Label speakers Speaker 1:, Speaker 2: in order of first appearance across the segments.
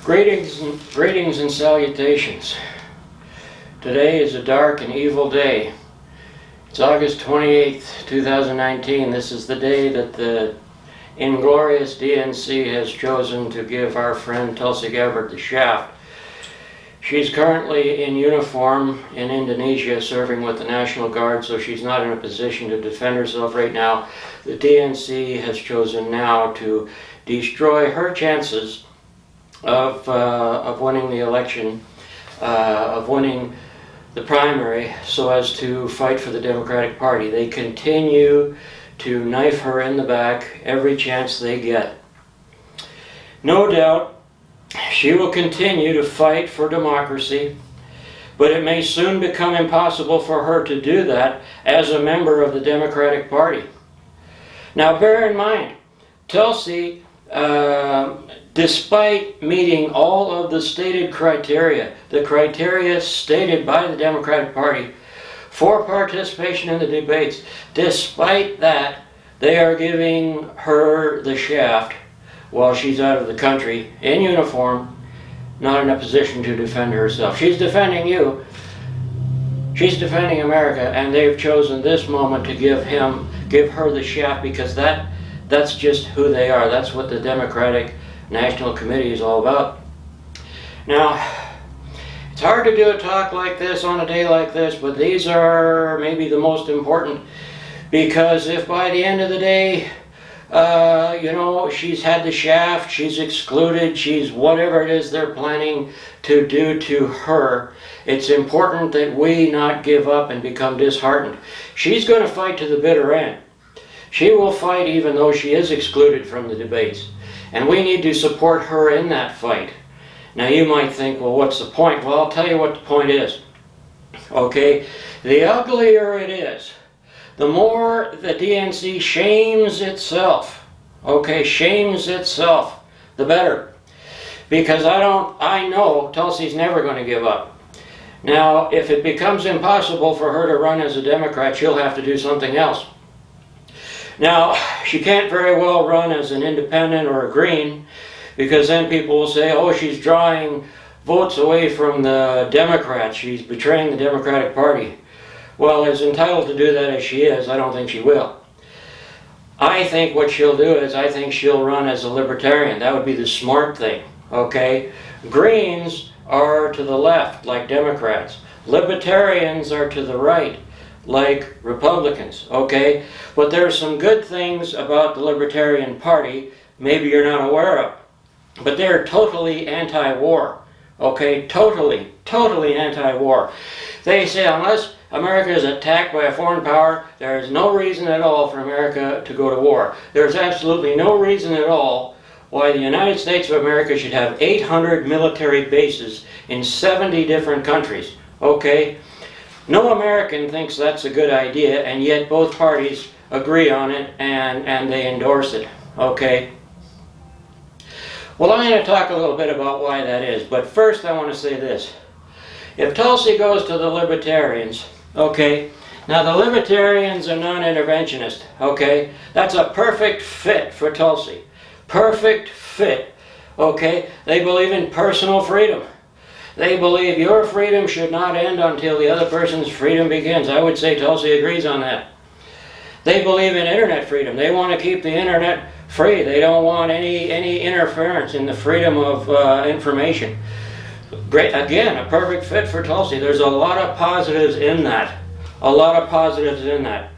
Speaker 1: Greetings and salutations. Today is a dark and evil day. It's August 28th, 2019. This is the day that the inglorious D.N.C. has chosen to give our friend Tulsi Gabbard the shaft. She's currently in uniform in Indonesia serving with the National Guard, so she's not in a position to defend herself right now. The D.N.C. has chosen now to destroy her chances of winning the election, of winning the primary, so as to fight for the Democratic Party. They continue to knife her in the back every chance they get. No doubt she will continue to fight for democracy, but it may soon become impossible for her to do that as a member of the Democratic Party. Now bear in mind, Tulsi, despite meeting all of the stated criteria, the criteria stated by the Democratic Party for participation in the debates, despite that, they are giving her the shaft while she's out of the country, in uniform, not in a position to defend herself. She's defending you, she's defending America, and they've chosen this moment to give her the shaft because that's just who they are. That's what the Democratic National Committee is all about. Now, it's hard to do a talk like this on a day like this, but these are maybe the most important, because if by the end of the day, she's had the shaft, she's excluded, she's whatever it is they're planning to do to her, it's important that we not give up and become disheartened. She's going to fight to the bitter end. She will fight even though she is excluded from the debates. And we need to support her in that fight. Now you might think, well, what's the point? Well, I'll tell you what the point is. Okay? The uglier it is, the more the D.N.C. shames itself. Okay? Shames itself, the better. Because I know Tulsi's never going to give up. Now, if it becomes impossible for her to run as a Democrat, she'll have to do something else. Now, she can't very well run as an independent or a green, because then people will say, oh, she's drawing votes away from the Democrats. She's betraying the Democratic Party. Well, as entitled to do that as she is, I don't think she will. I think what she'll do is, I think she'll run as a libertarian. That would be the smart thing, okay? Greens are to the left, like Democrats. Libertarians are to the right, like Republicans, okay? But there are some good things about the Libertarian Party maybe you're not aware of. But they're totally anti-war, okay? Totally anti-war. They say unless America is attacked by a foreign power, there is no reason at all for America to go to war. There's absolutely no reason at all why the United States of America should have 800 military bases in 70 different countries, okay? No American thinks that's a good idea, and yet both parties agree on it and they endorse it, okay? Well, I'm going to talk a little bit about why that is, but first I want to say this. If Tulsi goes to the Libertarians, okay, now the Libertarians are non-interventionist, okay? That's a perfect fit for Tulsi. Perfect fit, okay? They believe in personal freedom. They believe your freedom should not end until the other person's freedom begins. I would say Tulsi agrees on that. They believe in internet freedom. They want to keep the internet free. They don't want any interference in the freedom of information. Great, again, a perfect fit for Tulsi. There's a lot of positives in that. A lot of positives in that.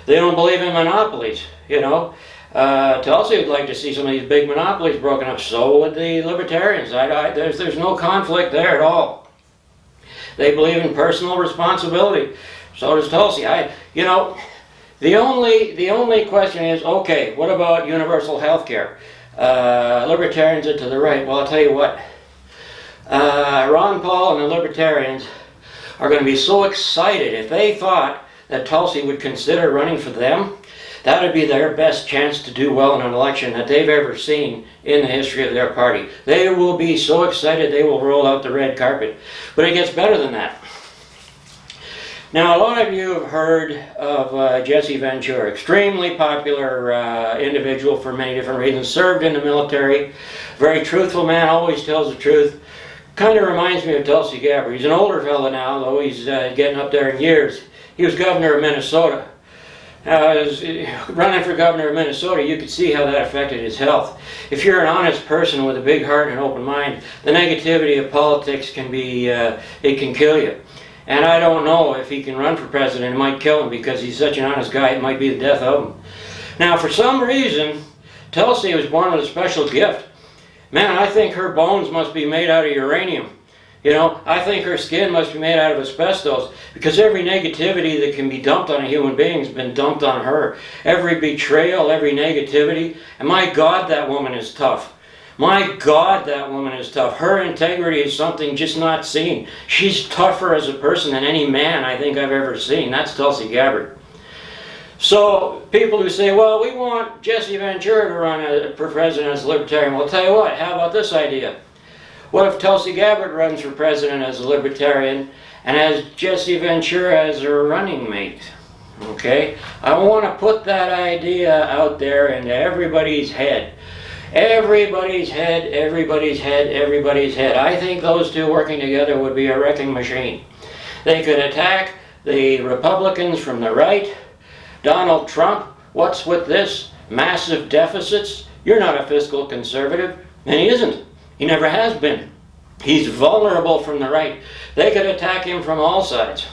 Speaker 1: They don't believe in monopolies, you know. Tulsi would like to see some of these big monopolies broken up. So would the Libertarians. There's no conflict there at all. They believe in personal responsibility. So does Tulsi. The only question is, okay, what about universal health care? Libertarians are to the right. Well, I'll tell you what. Ron Paul and the Libertarians are going to be so excited if they thought that Tulsi would consider running for them. That would be their best chance to do well in an election that they've ever seen in the history of their party. They will be so excited they will roll out the red carpet. But it gets better than that. Now, a lot of you have heard of Jesse Ventura, extremely popular individual for many different reasons, served in the military, very truthful man, always tells the truth. Kind of reminds me of Tulsi Gabbard. He's an older fellow now, though he's getting up there in years. He was governor of Minnesota. Running for governor of Minnesota, you could see how that affected his health. If you're an honest person with a big heart and an open mind, the negativity of politics can be, it can kill you. And I don't know if he can run for president. It might kill him because he's such an honest guy. It might be the death of him. Now, for some reason, Tulsi was born with a special gift. Man, I think her bones must be made out of uranium. You know, I think her skin must be made out of asbestos, because every negativity that can be dumped on a human being has been dumped on her. Every betrayal, every negativity. And my God, that woman is tough. My God, that woman is tough. Her integrity is something just not seen. She's tougher as a person than any man I think I've ever seen. That's Tulsi Gabbard. So people who say, well, we want Jesse Ventura to run for president as a libertarian. Well, I'll tell you what, how about this idea? What if Tulsi Gabbard runs for president as a libertarian and has Jesse Ventura as her running mate? Okay? I want to put that idea out there into everybody's head. Everybody's head, everybody's head, everybody's head. I think those two working together would be a wrecking machine. They could attack the Republicans from the right. Donald Trump, what's with this? Massive deficits? You're not a fiscal conservative. And he isn't. He never has been. He's vulnerable from the right. They could attack him from all sides.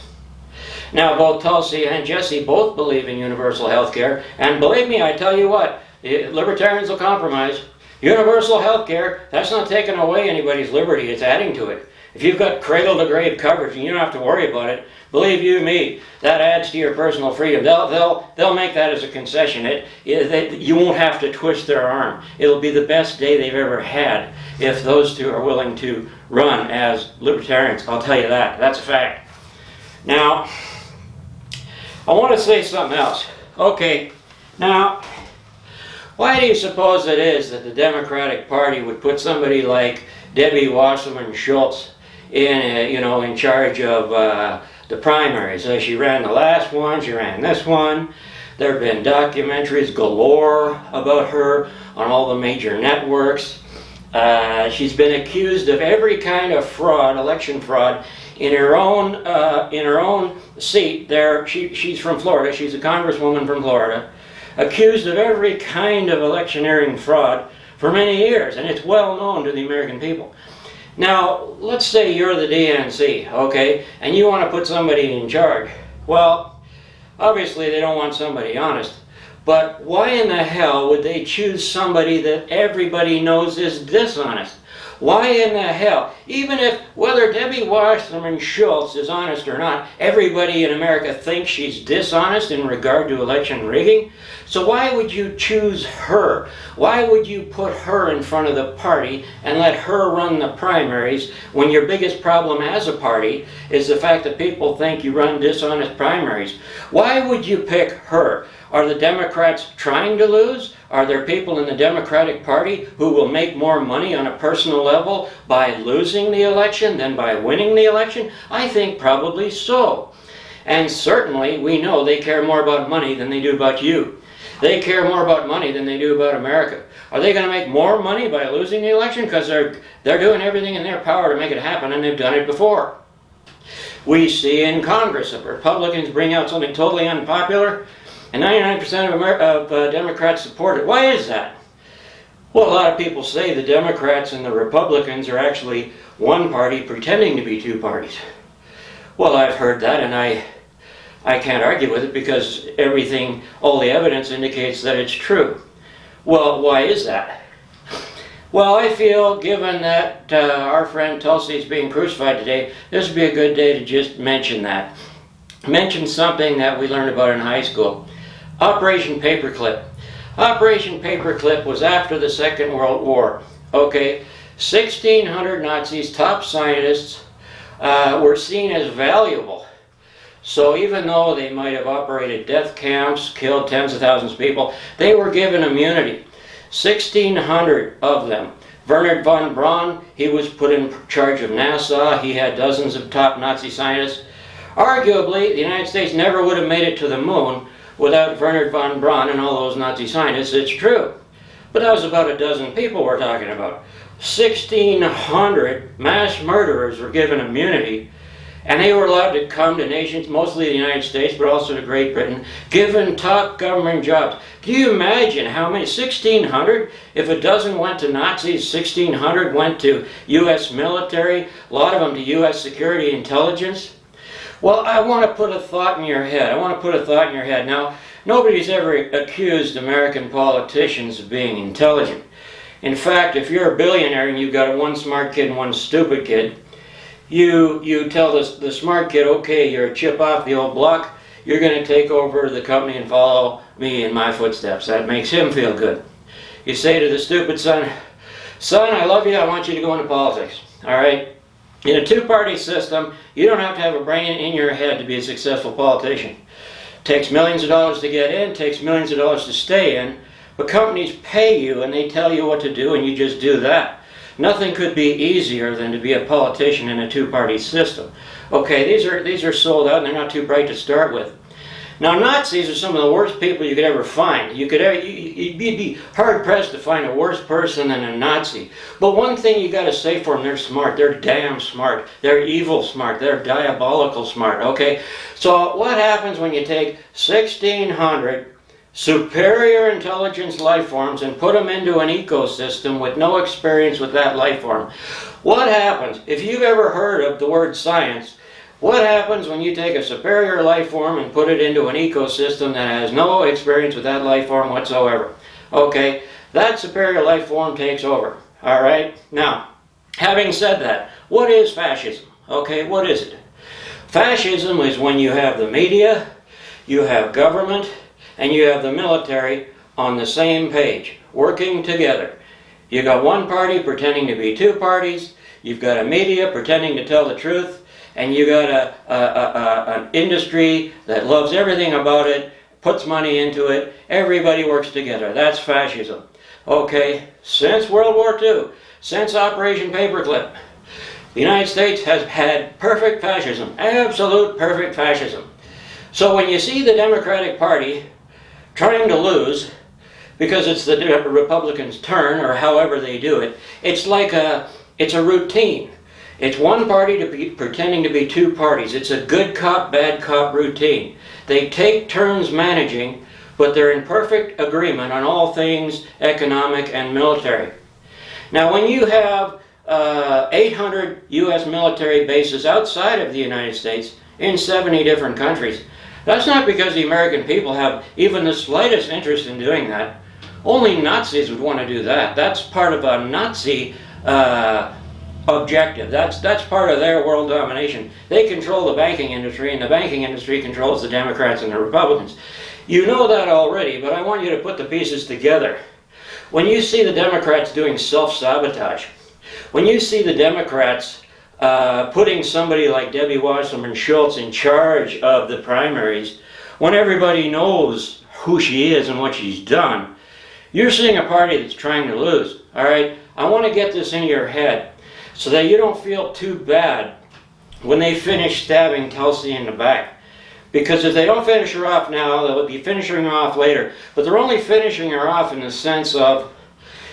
Speaker 1: Now, both Tulsi and Jesse both believe in universal health care. And believe me, I tell you what, libertarians will compromise. Universal health care, that's not taking away anybody's liberty, it's adding to it. If you've got cradle-to-grave coverage and you don't have to worry about it, believe you me, that adds to your personal freedom. They'll make that as a concession. You won't have to twist their arm. It'll be the best day they've ever had if those two are willing to run as libertarians. I'll tell you that. That's a fact. Now, I want to say something else. Okay, now, why do you suppose it is that the Democratic Party would put somebody like Debbie Wasserman Schults in charge of the primaries? So she ran the last one, she ran this one. There have been documentaries galore about her on all the major networks. She's been accused of every kind of fraud, election fraud, in her own seat there. She's from Florida. She's a congresswoman from Florida, accused of every kind of electioneering fraud for many years, and it's well known to the American people. Now, let's say you're the D.N.C, okay, and you want to put somebody in charge. Well, obviously they don't want somebody honest, but why in the hell would they choose somebody that everybody knows is dishonest? Why in the hell? Even if, whether Debbie Wasserman Schults is honest or not, everybody in America thinks she's dishonest in regard to election rigging. So why would you choose her? Why would you put her in front of the party and let her run the primaries when your biggest problem as a party is the fact that people think you run dishonest primaries? Why would you pick her? Are the Democrats trying to lose? Are there people in the Democratic Party who will make more money on a personal level by losing the election than by winning the election? I think probably so. And certainly we know they care more about money than they do about you. They care more about money than they do about America. Are they going to make more money by losing the election? Because they're doing everything in their power to make it happen, and they've done it before. We see in Congress that Republicans bring out something totally unpopular, and 99% of Democrats support it. Why is that? Well, a lot of people say the Democrats and the Republicans are actually one party pretending to be two parties. Well, I've heard that, and I can't argue with it because everything, all the evidence indicates that it's true. Well, why is that? Well, I feel, given that our friend Tulsi is being crucified today, this would be a good day to just mention that. Mention something that we learned about in high school. Operation Paperclip. Operation Paperclip was after the Second World War. Okay, 1,600 Nazis, top scientists, were seen as valuable. So even though they might have operated death camps, killed tens of thousands of people, they were given immunity. 1,600 of them. Wernher von Braun, he was put in charge of NASA. He had dozens of top Nazi scientists. Arguably, the United States never would have made it to the moon without Wernher von Braun and all those Nazi scientists. It's true. But that was about a dozen people we're talking about. 1,600 mass murderers were given immunity, and they were allowed to come to nations, mostly the United States, but also to Great Britain, given top government jobs. Do you imagine how many? 1,600? If a dozen went to Nazis, 1,600 went to U.S. military, a lot of them to U.S. security intelligence. Well, I want to put a thought in your head. Now, nobody's ever accused American politicians of being intelligent. In fact, if you're a billionaire and you've got one smart kid and one stupid kid, you tell the smart kid, okay, you're a chip off the old block, you're going to take over the company and follow me in my footsteps. That makes him feel good. You say to the stupid son, son, I love you, I want you to go into politics. All right? In a two-party system, you don't have to have a brain in your head to be a successful politician. It takes millions of dollars to get in, takes millions of dollars to stay in, but companies pay you and they tell you what to do and you just do that. Nothing could be easier than to be a politician in a two-party system. Okay, these are sold out and they're not too bright to start with. Now, Nazis are some of the worst people you could ever find. You'd be hard-pressed to find a worse person than a Nazi. But one thing you got to say for them, they're smart. They're damn smart. They're evil smart. They're diabolical smart, okay? So what happens when you take 1,600 superior intelligence life forms and put them into an ecosystem with no experience with that life form? What happens? If you've ever heard of the word science, what happens when you take a superior life form and put it into an ecosystem that has no experience with that life form whatsoever? Okay, that superior life form takes over. All right? Now, having said that, what is fascism? Okay, what is it? Fascism is when you have the media, you have government, and you have the military on the same page, working together. You got one party pretending to be two parties, you've got a media pretending to tell the truth, and you got an industry that loves everything about it, puts money into it, everybody works together. That's fascism. Okay, since World War II, since Operation Paperclip, the United States has had perfect fascism, absolute perfect fascism. So when you see the Democratic Party trying to lose, because it's the Republicans' turn, or however they do it, it's a routine. It's one party pretending to be two parties. It's a good cop, bad cop routine. They take turns managing, but they're in perfect agreement on all things economic and military. Now, when you have 800 U.S. military bases outside of the United States in 70 different countries, that's not because the American people have even the slightest interest in doing that. Only Nazis would want to do that. That's part of a Nazi objective. That's part of their world domination. They control the banking industry, and the banking industry controls the Democrats and the Republicans. You know that already, but I want you to put the pieces together. When you see the Democrats doing self-sabotage, when you see the Democrats putting somebody like Debbie Wasserman Schults in charge of the primaries, when everybody knows who she is and what she's done, you're seeing a party that's trying to lose. All right? I want to get this in your head so that you don't feel too bad when they finish stabbing Tulsi in the back. Because if they don't finish her off now, they'll be finishing her off later. But they're only finishing her off in the sense of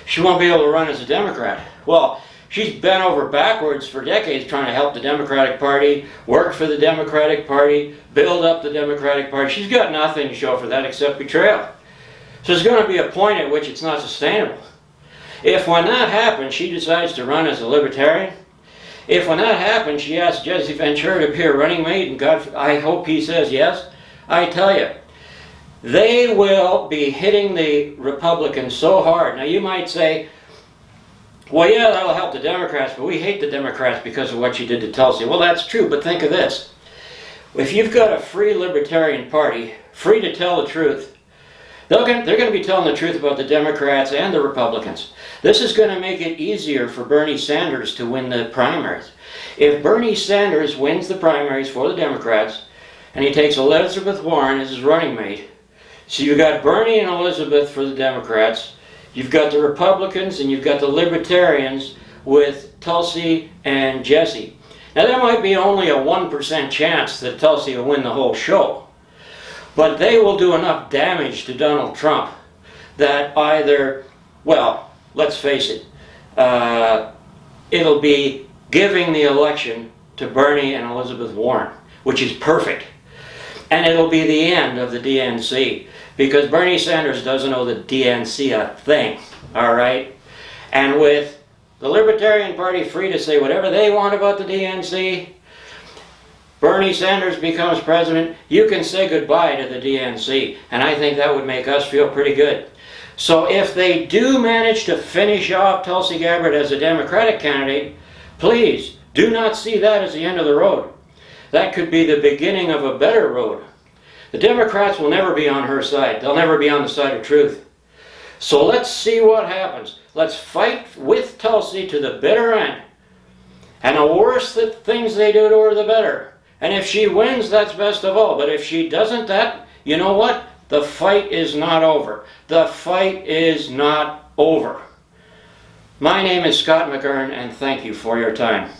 Speaker 1: she won't be able to run as a Democrat. Well, she's bent over backwards for decades trying to help the Democratic Party, work for the Democratic Party, build up the Democratic Party. She's got nothing to show for that except betrayal. So there's going to be a point at which it's not sustainable. If when that happens, she decides to run as a libertarian, if when that happens, she asks Jesse Ventura to be a running mate, and God, I hope he says yes, I tell you, they will be hitting the Republicans so hard. Now you might say, well, yeah, that'll help the Democrats, but we hate the Democrats because of what she did to Tulsi. Well, that's true, but think of this. If you've got a free libertarian party, free to tell the truth, they're going to be telling the truth about the Democrats and the Republicans. This is going to make it easier for Bernie Sanders to win the primaries. If Bernie Sanders wins the primaries for the Democrats, and he takes Elizabeth Warren as his running mate, so you've got Bernie and Elizabeth for the Democrats, you've got the Republicans, and you've got the Libertarians with Tulsi and Jesse. Now there might be only a 1% chance that Tulsi will win the whole show, but they will do enough damage to Donald Trump that either, well, let's face it, it'll be giving the election to Bernie and Elizabeth Warren, which is perfect. And it'll be the end of the D.N.C. because Bernie Sanders doesn't owe the D.N.C. a thing, all right? And with the Libertarian Party free to say whatever they want about the D.N.C., Bernie Sanders becomes president, you can say goodbye to the D.N.C. And I think that would make us feel pretty good. So if they do manage to finish off Tulsi Gabbard as a Democratic candidate, please do not see that as the end of the road. That could be the beginning of a better road. The Democrats will never be on her side. They'll never be on the side of truth. So let's see what happens. Let's fight with Tulsi to the bitter end. And the worse the things they do to her, the better. And if she wins, that's best of all. But if she doesn't, that, you know what? The fight is not over. The fight is not over. My name is Scott McGurn, and thank you for your time.